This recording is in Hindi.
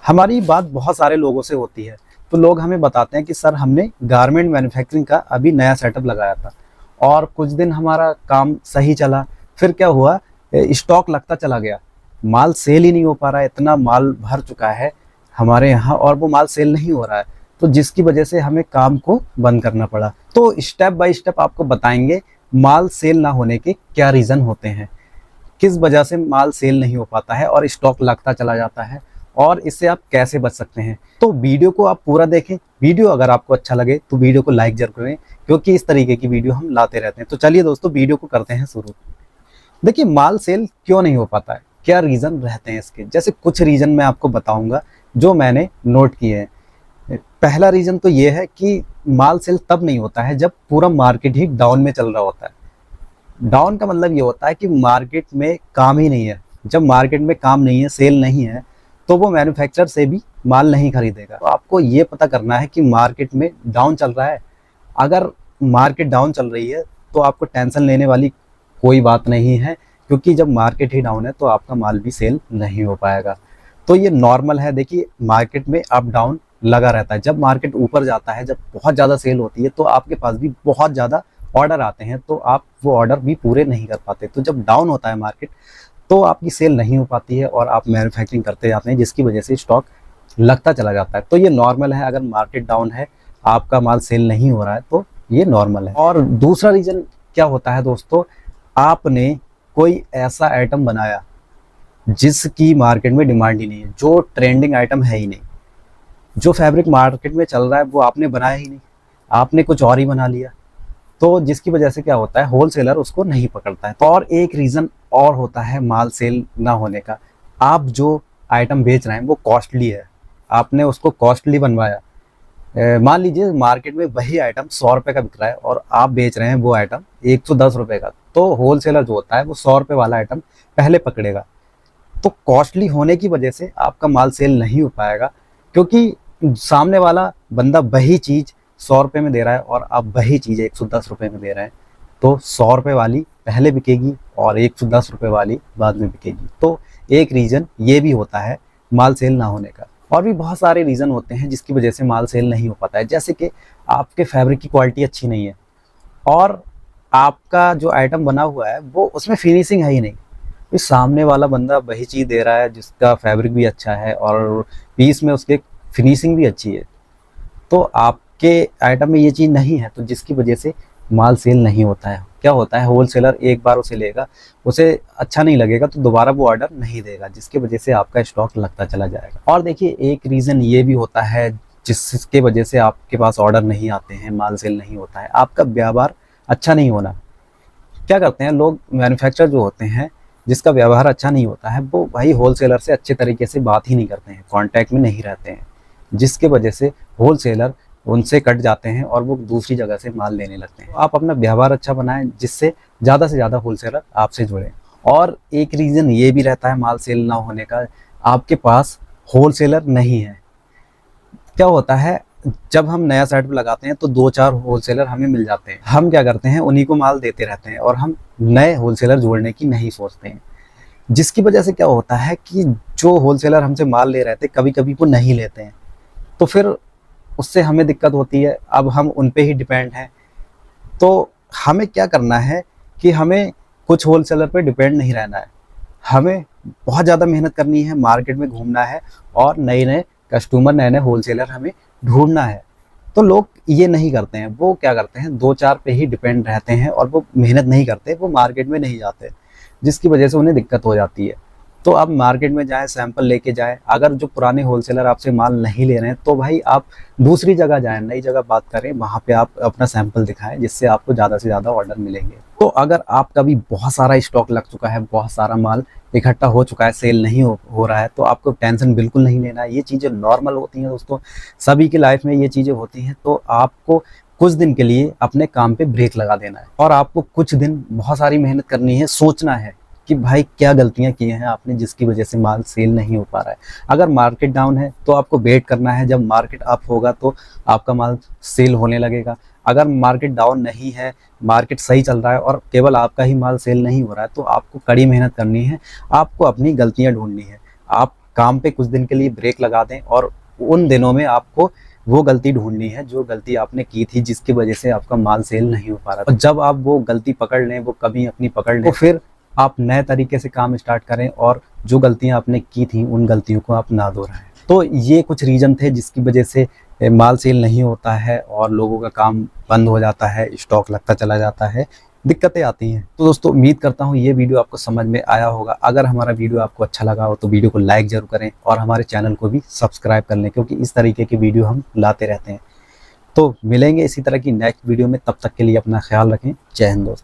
हमारी बात बहुत सारे लोगों से होती है, तो लोग हमें बताते हैं कि सर हमने गारमेंट मैन्युफैक्चरिंग का अभी नया सेटअप लगाया था और कुछ दिन हमारा काम सही चला, फिर क्या हुआ, स्टॉक लगता चला गया, माल सेल ही नहीं हो पा रहा है, इतना माल भर चुका है हमारे यहाँ और वो माल सेल नहीं हो रहा है, तो जिसकी वजह से हमें काम को बंद करना पड़ा। तो स्टेप बाय स्टेप आपको बताएंगे माल सेल ना होने के क्या रीज़न होते हैं, किस वजह से माल सेल नहीं हो पाता है और स्टॉक लगता चला जाता है और इससे आप कैसे बच सकते हैं। तो वीडियो को आप पूरा देखें। वीडियो अगर आपको अच्छा लगे तो वीडियो को लाइक जरूर करें, क्योंकि इस तरीके की वीडियो हम लाते रहते हैं। तो चलिए दोस्तों, वीडियो को करते हैं शुरू। देखिए, माल सेल क्यों नहीं हो पाता है, क्या रीज़न रहते हैं इसके। जैसे कुछ रीज़न मैं आपको बताऊंगा जो मैंने नोट किए हैं। पहला रीज़न तो ये है कि माल सेल तब नहीं होता है जब पूरा मार्केट ही डाउन में चल रहा होता है। डाउन का मतलब ये होता है कि मार्केट में काम ही नहीं है। जब मार्केट में काम नहीं है, सेल नहीं है, तो वो मैन्युफैक्चरर से भी माल नहीं खरीदेगा। तो आपको ये पता करना है कि मार्केट में डाउन चल रहा है। अगर मार्केट डाउन चल रही है तो आपको टेंशन लेने वाली कोई बात नहीं है, क्योंकि जब मार्केट ही डाउन है तो आपका माल भी सेल नहीं हो पाएगा। तो ये नॉर्मल है। देखिए, मार्केट में अप डाउन लगा रहता है। जब मार्केट ऊपर जाता है, जब बहुत ज़्यादा सेल होती है, तो आपके पास भी बहुत ज़्यादा ऑर्डर आते हैं, तो आप वो ऑर्डर भी पूरे नहीं कर पाते। तो जब डाउन होता है मार्केट, तो आपकी सेल नहीं हो पाती है और आप मैन्युफैक्चरिंग करते जाते हैं, जिसकी वजह से स्टॉक लगता चला जाता है। तो ये नॉर्मल है। अगर मार्केट डाउन है, आपका माल सेल नहीं हो रहा है, तो ये नॉर्मल है। और दूसरा रीज़न क्या होता है दोस्तों, आपने कोई ऐसा आइटम बनाया जिसकी मार्केट में डिमांड ही नहीं है, जो ट्रेंडिंग आइटम है ही नहीं, जो फैब्रिक मार्केट में चल रहा है वो आपने बनाया ही नहीं, आपने कुछ और ही बना लिया। तो जिसकी वजह से क्या होता है, होलसेलर उसको नहीं पकड़ता है। तो और एक रीज़न और होता है माल सेल ना होने का, आप जो आइटम बेच रहे हैं वो कॉस्टली है, आपने उसको कॉस्टली बनवाया। मान लीजिए मार्केट में वही आइटम 100 रुपये का बिक रहा है और आप बेच रहे हैं वो आइटम 110 रुपये का, तो होलसेलर जो होता है वो 100 रुपये वाला आइटम पहले पकड़ेगा। तो कॉस्टली होने की वजह से आपका माल सेल नहीं हो पाएगा, क्योंकि सामने वाला बंदा वही चीज़ 100 रुपये में दे रहा है और आप वही चीज़ 110 रुपये में दे रहे हैं, तो 100 रुपये वाली पहले बिकेगी और 110 रुपये वाली बाद में बिकेगी। तो एक रीज़न ये भी होता है माल सेल ना होने का। और भी बहुत सारे रीज़न होते हैं जिसकी वजह से माल सेल नहीं हो पाता है। जैसे कि आपके फैब्रिक की क्वालिटी अच्छी नहीं है और आपका जो आइटम बना हुआ है वो उसमें फिनिशिंग है ही नहीं। तो सामने वाला बंदा वही चीज़ दे रहा है जिसका फैब्रिक भी अच्छा है और पीस में उसके फिनिशिंग भी अच्छी है, तो आपके आइटम में ये चीज़ नहीं है, तो जिसकी वजह से माल सेल नहीं होता है। क्या होता है, होलसेलर एक बार उसे लेगा, उसे अच्छा नहीं लगेगा तो दोबारा वो ऑर्डर नहीं देगा, जिसकी वजह से आपका स्टॉक लगता चला जाएगा। और देखिए, एक रीज़न ये भी होता है जिसके वजह से आपके पास ऑर्डर नहीं आते हैं, माल सेल नहीं होता है, आपका व्यवहार अच्छा नहीं होना। क्या करते हैं लोग, मैन्युफैक्चरर जो होते हैं जिसका व्यवहार अच्छा नहीं होता है, वो भाई होलसेलर से अच्छे तरीके से बात ही नहीं करते हैं, कॉन्टैक्ट में नहीं रहते हैं, जिसके वजह से होलसेलर उनसे कट जाते हैं और वो दूसरी जगह से माल लेने लगते हैं। आप अपना व्यवहार अच्छा बनाएं, जिससे ज़्यादा से ज़्यादा होलसेलर आपसे जुड़ें। और एक रीज़न ये भी रहता है माल सेल ना होने का, आपके पास होलसेलर नहीं है। क्या होता है, जब हम नया सेटअप लगाते हैं तो 2-4 होलसेलर हमें मिल जाते हैं, हम क्या करते हैं उन्हीं को माल देते रहते हैं और हम नए होलसेलर जोड़ने की नहीं सोचते हैं, जिसकी वजह से क्या होता है कि जो होलसेलर हमसे माल ले रहे थे कभी कभी वो नहीं लेते हैं, तो फिर उससे हमें दिक्कत होती है। अब हम उन पे ही डिपेंड हैं। तो हमें क्या करना है कि हमें कुछ होलसेलर पे डिपेंड नहीं रहना है, हमें बहुत ज़्यादा मेहनत करनी है, मार्केट में घूमना है और नए नए कस्टमर, नए नए होलसेलर हमें ढूंढना है। तो लोग ये नहीं करते हैं, वो क्या करते हैं 2-4 पे ही डिपेंड रहते हैं और वो मेहनत नहीं करते, वो मार्केट में नहीं जाते, जिसकी वजह से उन्हें दिक्कत हो जाती है। तो आप मार्केट में जाएं, सैंपल लेके जाएं। अगर जो पुराने होलसेलर आपसे माल नहीं ले रहे हैं तो भाई आप दूसरी जगह जाएं, नई जगह बात करें, वहाँ पे आप अपना सैंपल दिखाएं, जिससे आपको ज़्यादा से ज़्यादा ऑर्डर मिलेंगे। तो अगर आपका भी बहुत सारा स्टॉक लग चुका है, बहुत सारा माल इकट्ठा हो चुका है, सेल नहीं हो रहा है, तो आपको टेंशन बिल्कुल नहीं लेना है। ये चीज़ें नॉर्मल होती हैं दोस्तों, सभी की लाइफ में ये चीज़ें होती हैं। तो आपको कुछ दिन के लिए अपने काम पे ब्रेक लगा देना है और आपको कुछ दिन बहुत सारी मेहनत करनी है, सोचना है कि भाई क्या गलतियां की हैं आपने जिसकी वजह से माल सेल नहीं हो पा रहा है। अगर मार्केट डाउन है तो आपको वेट करना है, जब मार्केट अप होगा तो आपका माल सेल होने लगेगा। अगर मार्केट डाउन नहीं है, मार्केट सही चल रहा है और केवल आपका ही माल सेल नहीं हो रहा है, तो आपको कड़ी मेहनत करनी है, आपको अपनी गलतियां ढूंढनी है। आप काम पे कुछ दिन के लिए ब्रेक लगा दें और उन दिनों में आपको वो गलती ढूंढनी है जो गलती आपने की थी, जिसकी वजह से आपका माल सेल नहीं हो पा रहा। और जब आप वो गलती पकड़ लें, वो कमी अपनी पकड़ लें, तो फिर आप नए तरीके से काम स्टार्ट करें और जो गलतियां आपने की थी उन गलतियों को आप ना दोहराएं। तो ये कुछ रीजन थे जिसकी वजह से माल सेल नहीं होता है और लोगों का काम बंद हो जाता है, स्टॉक लगता चला जाता है, दिक्कतें आती हैं। तो दोस्तों उम्मीद करता हूँ ये वीडियो आपको समझ में आया होगा। अगर हमारा वीडियो आपको अच्छा लगा हो तो वीडियो को लाइक जरूर करें और हमारे चैनल को भी सब्सक्राइब कर लें, क्योंकि इस तरीके की वीडियो हम लाते रहते हैं। तो मिलेंगे इसी तरह की नेक्स्ट वीडियो में, तब तक के लिए अपना ख्याल रखें। जय हिंद दोस्तों।